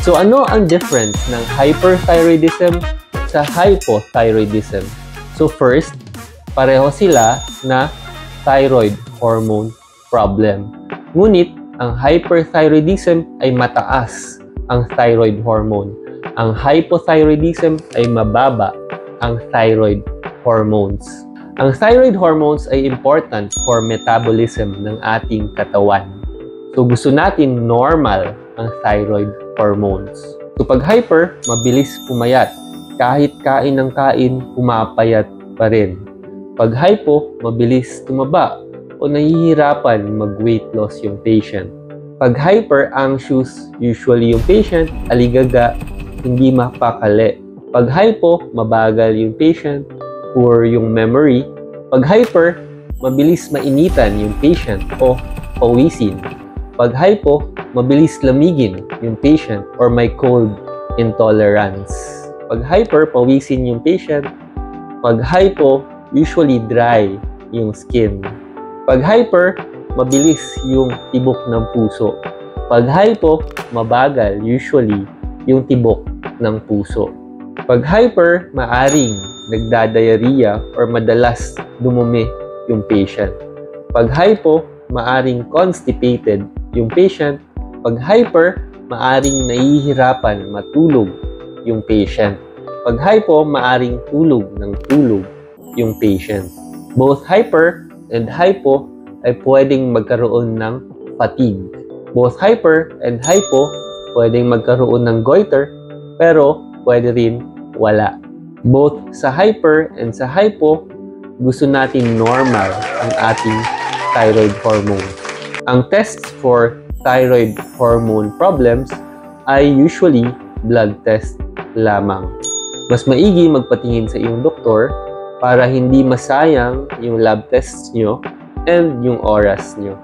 So ano ang difference ng hyperthyroidism sa hypothyroidism? So first, pareho sila na thyroid hormone problem. Ngunit ang hyperthyroidism ay mataas ang thyroid hormone. Ang hypothyroidism ay mababa ang thyroid hormones. Ang thyroid hormones ay important for metabolism ng ating katawan. So gusto natin normal ang thyroid hormones. So pag hyper, mabilis pumayat. Kahit kain ng kain, pumapayat pa rin. Pag hypo, mabilis tumaba o nahihirapan mag-weight loss yung patient. Pag hyper-anxious, usually yung patient, aligaga, hindi mapakali. Pag hypo, mabagal yung patient, poor yung memory. Pag hyper, mabilis mainitan yung patient o pawisin. Pag hypo, mabilis lamigin yung patient or may cold intolerance. Pag hyper, pawisin yung patient. Pag hypo, usually dry yung skin. Pag hyper, mabilis yung tibok ng puso. Pag hypo, mabagal usually yung tibok ng puso. Pag hyper, maaring nagdadiarrhea or madalas dumumi yung patient. Pag hypo, maaring constipated yung patient. Pag hyper, maaring nahihirapan matulog yung patient. Pag hypo, maaring tulog ng tulog yung patient. Both hyper and hypo ay pwedeng magkaroon ng fatigue. Both hyper and hypo pwedeng magkaroon ng goiter, pero pwede rin wala. Both sa hyper and sa hypo, gusto natin normal ang ating thyroid hormone. Ang tests for thyroid hormone problems ay usually blood test lamang. Mas maigi magpatingin sa iyong doktor para hindi masayang yung lab tests nyo and yung oras nyo.